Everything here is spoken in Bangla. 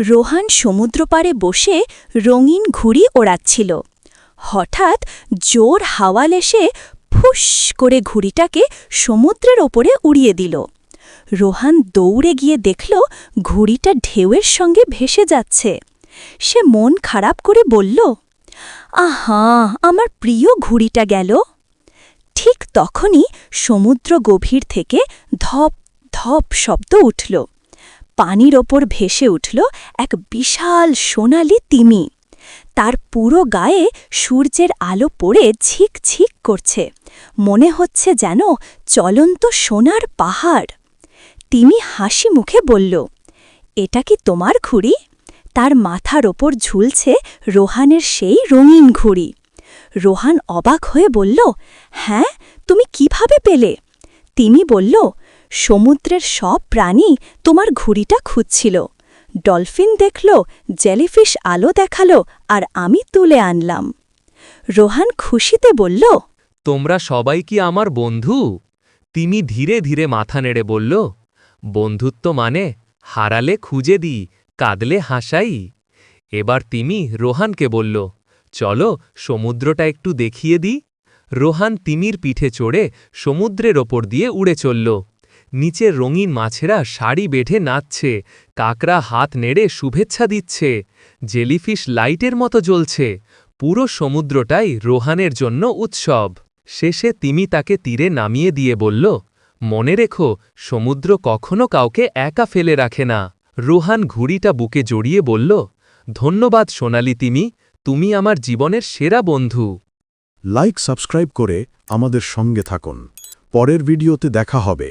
রোহান সমুদ্রপাড়ে বসে রঙিন ঘুড়ি ওড়াচ্ছিল। হঠাৎ জোর হাওয়াল এসে ফুস করে ঘুড়িটাকে সমুদ্রের ওপরে উড়িয়ে দিল। রোহান দৌড়ে গিয়ে দেখল ঘুড়িটা ঢেউয়ের সঙ্গে ভেসে যাচ্ছে। সে মন খারাপ করে বলল, আহা, আমার প্রিয় ঘুড়িটা গেল। ঠিক তখনই সমুদ্র গভীর থেকে ধপ ধপ শব্দ উঠল। পানির ওপর ভেসে উঠল এক বিশাল সোনালি তিমি। তার পুরো গায়ে সূর্যের আলো পড়ে ঝিকঝিক করছে, মনে হচ্ছে যেন চলন্ত সোনার পাহাড়। তিমি হাসি মুখে বলল, এটা কি তোমার ঘুড়ি? তার মাথার ওপর ঝুলছে রোহানের সেই রঙিন ঘুড়ি। রোহান অবাক হয়ে বলল, হ্যাঁ, তুমি কিভাবে পেলে? তিমি বলল, সমুদ্রের সব প্রাণী তোমার ঘুড়িটা খুঁজছিল। ডলফিন দেখল, জেলিফিশ আলো দেখালো, আর আমি তুলে আনলাম। রোহান খুশিতে বলল, তোমরা সবাই কি আমার বন্ধু? তিমি ধীরে ধীরে মাথা নেড়ে বলল, বন্ধুত্ব মানে হারালে খুঁজে দিই, কাঁদলে হাসাই। এবার তিমি রোহানকে বলল, চলো সমুদ্রটা একটু দেখিয়ে দিই। রোহান তিমির পিঠে চড়ে সমুদ্রের ওপর দিয়ে উড়ে চলল। নিচের রঙিন মাছেরা শাড়ি বেঁধে নাচছে, কাকড়া হাত নেড়ে শুভেচ্ছা দিচ্ছে, জেলিফিশ লাইটের মতো জ্বলছে। পুরো সমুদ্রটাই রোহানের জন্য উৎসব। শেষে তিমি তাকে তীরে নামিয়ে দিয়ে বলল, মনে রেখো, সমুদ্র কখনো কাউকে একা ফেলে রাখে না। রোহান ঘুড়িটা বুকে জড়িয়ে বলল, ধন্যবাদ সোনালি তিমি, তুমি আমার জীবনের সেরা বন্ধু। লাইক সাবস্ক্রাইব করে আমাদের সঙ্গে থাকুন। পরের ভিডিওতে দেখা হবে।